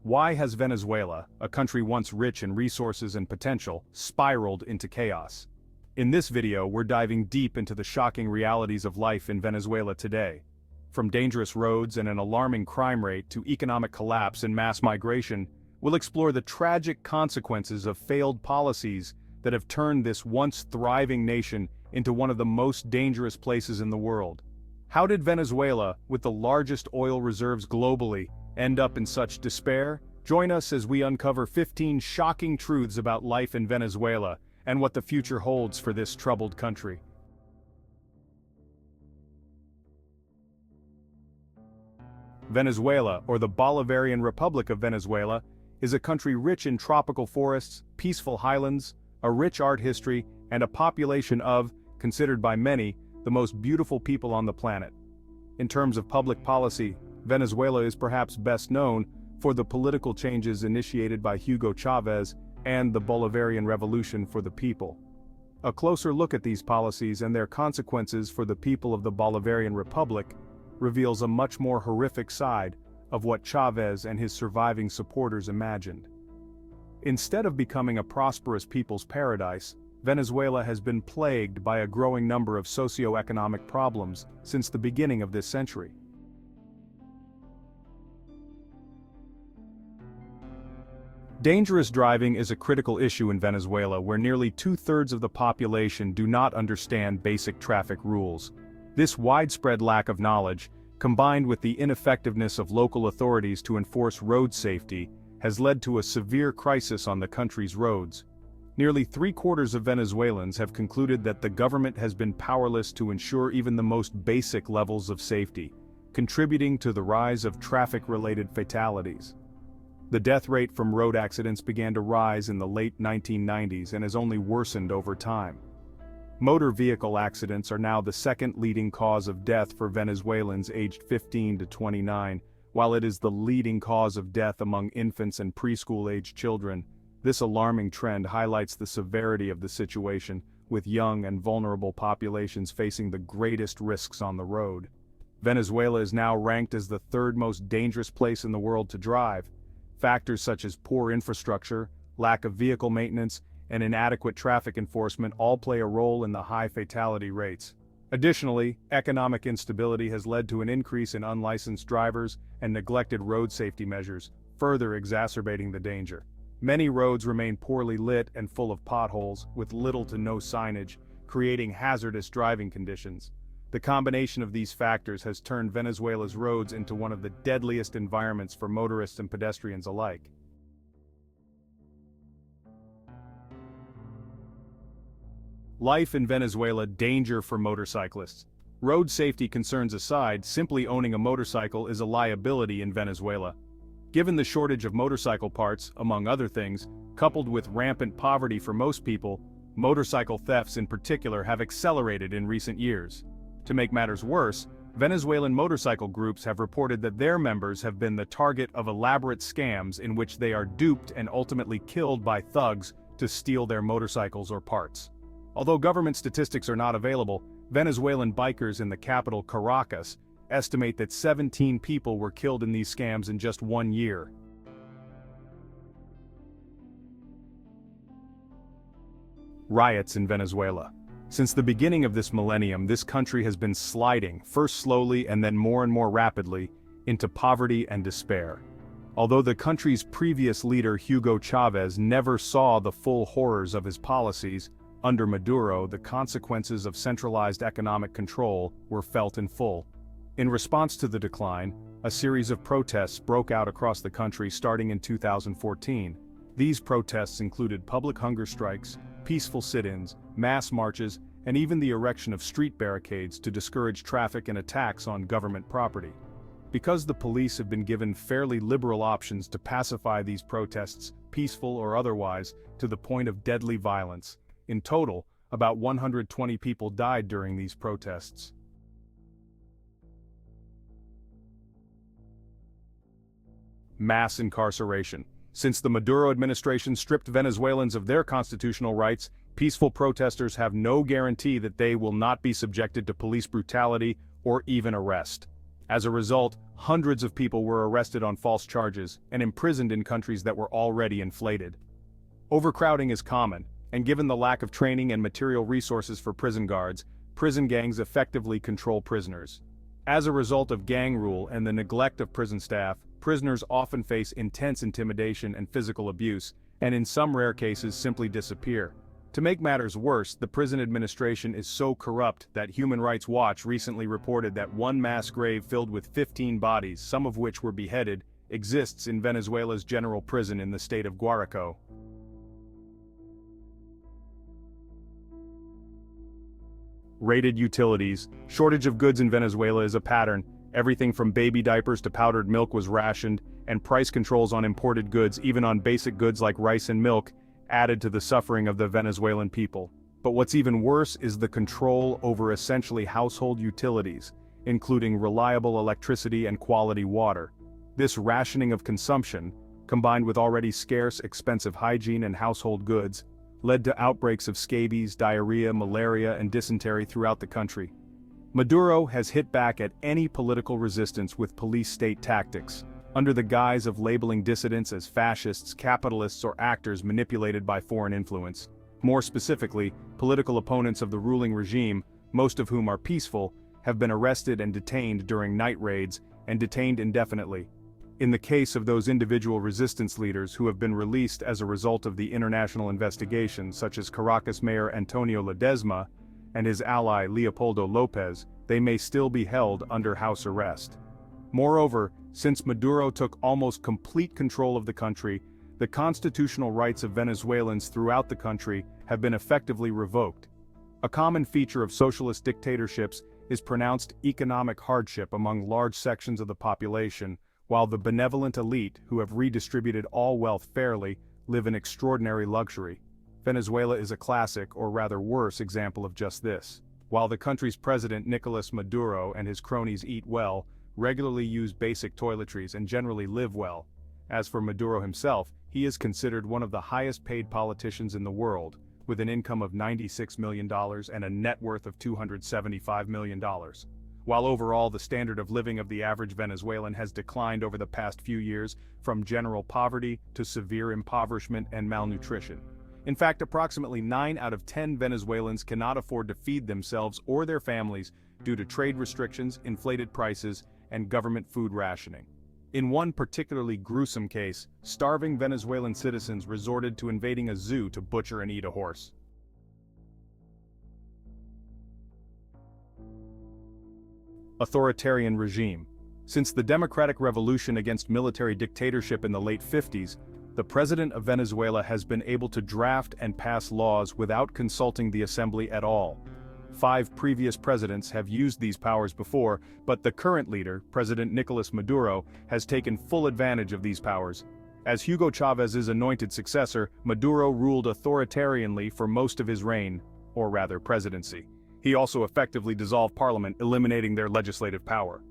Why has Venezuela, a country once rich in resources and potential, spiraled into chaos? In this video, we're diving deep into the shocking realities of life in Venezuela today. From dangerous roads and an alarming crime rate to economic collapse and mass migration, we'll explore the tragic consequences of failed policies that have turned this once thriving nation into one of the most dangerous places in the world. How did Venezuela, with the largest oil reserves globally, end up in such despair? Join us as we uncover 15 shocking truths about life in Venezuela and what the future holds for this troubled country. Venezuela, or the Bolivarian Republic of Venezuela, is a country rich in tropical forests, peaceful highlands, a rich art history, and a population of, considered by many, the most beautiful people on the planet. In terms of public policy, Venezuela is perhaps best known for the political changes initiated by Hugo Chavez and the Bolivarian Revolution for the People. A closer look at these policies and their consequences for the people of the Bolivarian Republic reveals a much more horrific side of what Chavez and his surviving supporters imagined. Instead of becoming a prosperous people's paradise, Venezuela has been plagued by a growing number of socio-economic problems since the beginning of this century. Dangerous driving is a critical issue in Venezuela, where nearly two-thirds of the population do not understand basic traffic rules. This widespread lack of knowledge, combined with the ineffectiveness of local authorities to enforce road safety, has led to a severe crisis on the country's roads. Nearly three-quarters of Venezuelans have concluded that the government has been powerless to ensure even the most basic levels of safety, contributing to the rise of traffic-related fatalities. The death rate from road accidents began to rise in the late 1990s and has only worsened over time. Motor vehicle accidents are now the second leading cause of death for Venezuelans aged 15 to 29, while it is the leading cause of death among infants and preschool-aged children. This alarming trend highlights the severity of the situation, with young and vulnerable populations facing the greatest risks on the road. Venezuela is now ranked as the third most dangerous place in the world to drive. Factors such as poor infrastructure, lack of vehicle maintenance, and inadequate traffic enforcement all play a role in the high fatality rates. Additionally, economic instability has led to an increase in unlicensed drivers and neglected road safety measures, further exacerbating the danger. Many roads remain poorly lit and full of potholes, with little to no signage, creating hazardous driving conditions. The combination of these factors has turned Venezuela's roads into one of the deadliest environments for motorists and pedestrians alike. Life in Venezuela: danger for motorcyclists. Road safety concerns aside, simply owning a motorcycle is a liability in Venezuela. Given the shortage of motorcycle parts, among other things, coupled with rampant poverty for most people, motorcycle thefts in particular have accelerated in recent years. To make matters worse, Venezuelan motorcycle groups have reported that their members have been the target of elaborate scams in which they are duped and ultimately killed by thugs to steal their motorcycles or parts. Although government statistics are not available, Venezuelan bikers in the capital Caracas estimate that 17 people were killed in these scams in just 1 year. Riots in Venezuela. Since the beginning of this millennium, this country has been sliding, first slowly and then more and more rapidly, into poverty and despair. Although the country's previous leader Hugo Chavez never saw the full horrors of his policies, under Maduro the consequences of centralized economic control were felt in full. In response to the decline, a series of protests broke out across the country starting in 2014. These protests included public hunger strikes, peaceful sit-ins, mass marches, and even the erection of street barricades to discourage traffic and attacks on government property. Because the police have been given fairly liberal options to pacify these protests, peaceful or otherwise, to the point of deadly violence, in total, about 120 people died during these protests. Mass incarceration. Since the Maduro administration stripped Venezuelans of their constitutional rights, peaceful protesters have no guarantee that they will not be subjected to police brutality or even arrest. As a result, hundreds of people were arrested on false charges and imprisoned in countries that were already inflated. Overcrowding is common, and given the lack of training and material resources for prison guards, prison gangs effectively control prisoners. As a result of gang rule and the neglect of prison staff, prisoners often face intense intimidation and physical abuse, and in some rare cases simply disappear. To make matters worse, the prison administration is so corrupt that Human Rights Watch recently reported that one mass grave filled with 15 bodies, some of which were beheaded, exists in Venezuela's general prison in the state of Guárico. Raided utilities. Shortage of goods in Venezuela is a pattern. Everything from baby diapers to powdered milk was rationed, and price controls on imported goods, even on basic goods like rice and milk, added to the suffering of the Venezuelan people. But what's even worse is the control over essentially household utilities, including reliable electricity and quality water. This rationing of consumption, combined with already scarce, expensive hygiene and household goods, led to outbreaks of scabies, diarrhea, malaria, and dysentery throughout the country. Maduro has hit back at any political resistance with police-state tactics, under the guise of labeling dissidents as fascists, capitalists, or actors manipulated by foreign influence. More specifically, political opponents of the ruling regime, most of whom are peaceful, have been arrested and detained during night raids, and detained indefinitely. In the case of those individual resistance leaders who have been released as a result of the international investigation, such as Caracas Mayor Antonio Ledesma and his ally Leopoldo López, they may still be held under house arrest. Moreover, since Maduro took almost complete control of the country, the constitutional rights of Venezuelans throughout the country have been effectively revoked. A common feature of socialist dictatorships is pronounced economic hardship among large sections of the population, while the benevolent elite, who have redistributed all wealth fairly, live in extraordinary luxury. Venezuela is a classic, or rather worse, example of just this. While the country's president Nicolas Maduro and his cronies eat well, regularly use basic toiletries, and generally live well. As for Maduro himself, he is considered one of the highest paid politicians in the world, with an income of $96 million and a net worth of $275 million. While overall the standard of living of the average Venezuelan has declined over the past few years, from general poverty to severe impoverishment and malnutrition. In fact, approximately 9 out of 10 Venezuelans cannot afford to feed themselves or their families due to trade restrictions, inflated prices, and government food rationing. In one particularly gruesome case, starving Venezuelan citizens resorted to invading a zoo to butcher and eat a horse. Authoritarian regime. Since the democratic revolution against military dictatorship in the late 50s, the president of Venezuela has been able to draft and pass laws without consulting the assembly at all. 5 previous presidents have used these powers before, but the current leader, President Nicolas Maduro, has taken full advantage of these powers. As Hugo Chávez's anointed successor, Maduro ruled authoritarianly for most of his reign, or rather presidency. He also effectively dissolved parliament, eliminating their legislative power.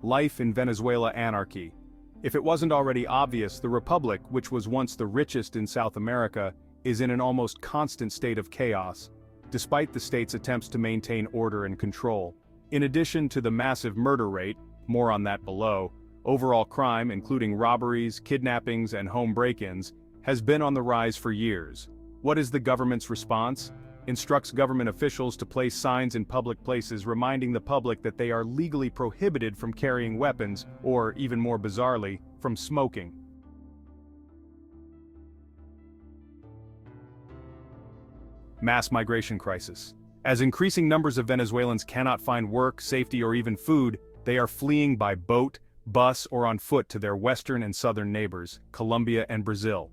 Life in Venezuela anarchy. If it wasn't already obvious, the Republic, which was once the richest in South America, is in an almost constant state of chaos, despite the state's attempts to maintain order and control. In addition to the massive murder rate, more on that below, overall crime, including robberies, kidnappings, and home break-ins, has been on the rise for years. What is the government's response? Instructs government officials to place signs in public places reminding the public that they are legally prohibited from carrying weapons, or, even more bizarrely, from smoking. Mass migration crisis. As increasing numbers of Venezuelans cannot find work, safety, or even food, they are fleeing by boat, bus, or on foot to their western and southern neighbors, Colombia and Brazil.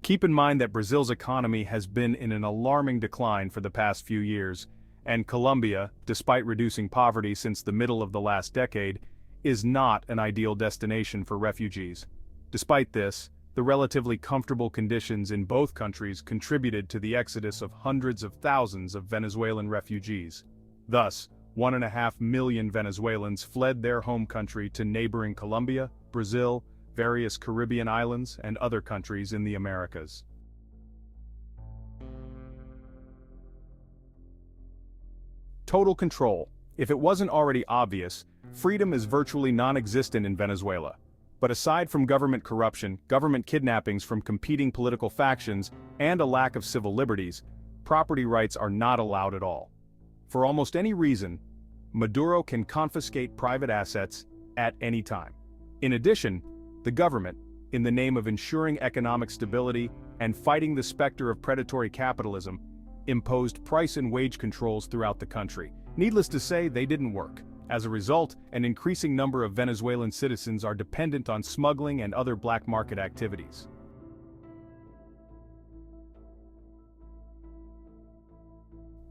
Keep in mind that Brazil's economy has been in an alarming decline for the past few years, and Colombia, despite reducing poverty since the middle of the last decade, is not an ideal destination for refugees. Despite this, the relatively comfortable conditions in both countries contributed to the exodus of hundreds of thousands of Venezuelan refugees. Thus, 1.5 million Venezuelans fled their home country to neighboring Colombia, Brazil, various Caribbean islands, and other countries in the Americas. Total control. If it wasn't already obvious, freedom is virtually non-existent in Venezuela. But aside from government corruption, government kidnappings from competing political factions, and a lack of civil liberties, property rights are not allowed at all. For almost any reason, Maduro can confiscate private assets at any time. In addition, the government, in the name of ensuring economic stability and fighting the specter of predatory capitalism, imposed price and wage controls throughout the country. Needless to say, they didn't work. As a result, an increasing number of Venezuelan citizens are dependent on smuggling and other black market activities.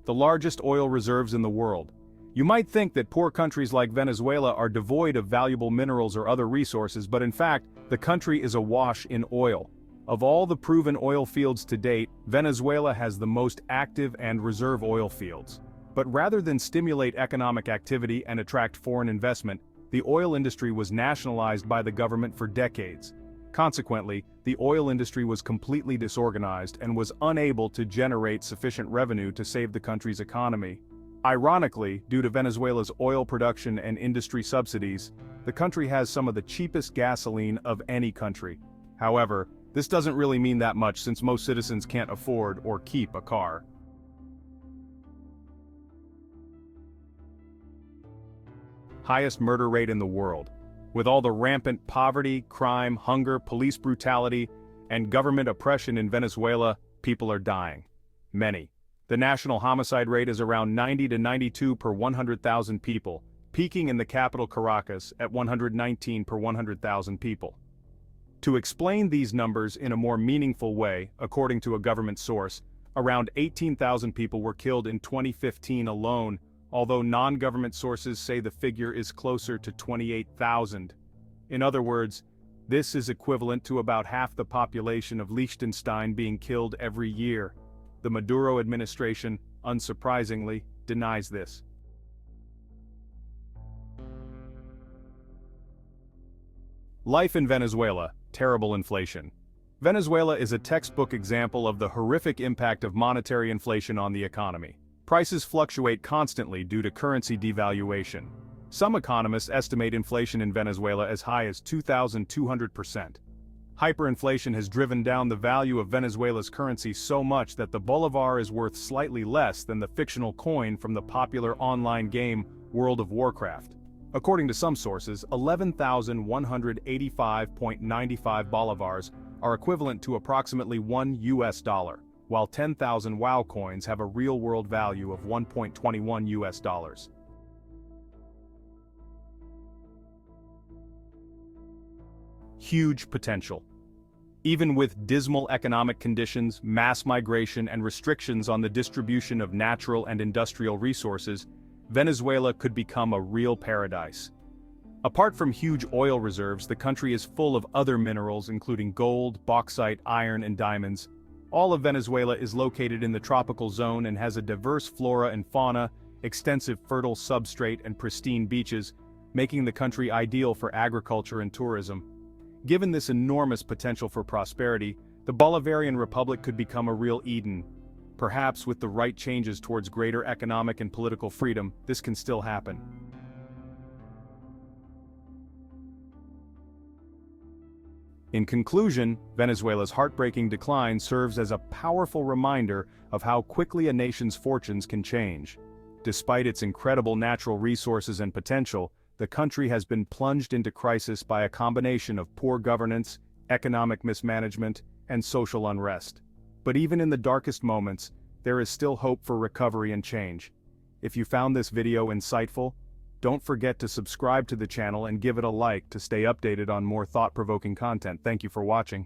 The largest oil reserves in the world. You might think that poor countries like Venezuela are devoid of valuable minerals or other resources, but in fact, the country is awash in oil. Of all the proven oil fields to date, Venezuela has the most active and reserve oil fields. But rather than stimulate economic activity and attract foreign investment, the oil industry was nationalized by the government for decades. Consequently, the oil industry was completely disorganized and was unable to generate sufficient revenue to save the country's economy. Ironically, due to Venezuela's oil production and industry subsidies, the country has some of the cheapest gasoline of any country. However, this doesn't really mean that much since most citizens can't afford or keep a car. Highest murder rate in the world. With all the rampant poverty, crime, hunger, police brutality, and government oppression in Venezuela, people are dying. Many. The national homicide rate is around 90 to 92 per 100,000 people, peaking in the capital Caracas at 119 per 100,000 people. To explain these numbers in a more meaningful way, according to a government source, around 18,000 people were killed in 2015 alone, although non-government sources say the figure is closer to 28,000. In other words, this is equivalent to about half the population of Liechtenstein being killed every year. The Maduro administration, unsurprisingly, denies this. Life in Venezuela, terrible inflation. Venezuela is a textbook example of the horrific impact of monetary inflation on the economy. Prices fluctuate constantly due to currency devaluation. Some economists estimate inflation in Venezuela as high as 2,200%. Hyperinflation has driven down the value of Venezuela's currency so much that the bolivar is worth slightly less than the fictional coin from the popular online game World of Warcraft. According to some sources, 11,185.95 bolivars are equivalent to approximately $1, while 10,000 WoW coins have a real-world value of $1.21. Huge potential. Even with dismal economic conditions, mass migration, and restrictions on the distribution of natural and industrial resources, Venezuela could become a real paradise. Apart from huge oil reserves, the country is full of other minerals including gold, bauxite, iron, and diamonds. All of Venezuela is located in the tropical zone and has a diverse flora and fauna, extensive fertile substrate, and pristine beaches, making the country ideal for agriculture and tourism. Given this enormous potential for prosperity, the Bolivarian Republic could become a real Eden. Perhaps with the right changes towards greater economic and political freedom, this can still happen. In conclusion, Venezuela's heartbreaking decline serves as a powerful reminder of how quickly a nation's fortunes can change. Despite its incredible natural resources and potential, the country has been plunged into crisis by a combination of poor governance, economic mismanagement, and social unrest. But even in the darkest moments, there is still hope for recovery and change. If you found this video insightful, don't forget to subscribe to the channel and give it a like to stay updated on more thought-provoking content. Thank you for watching.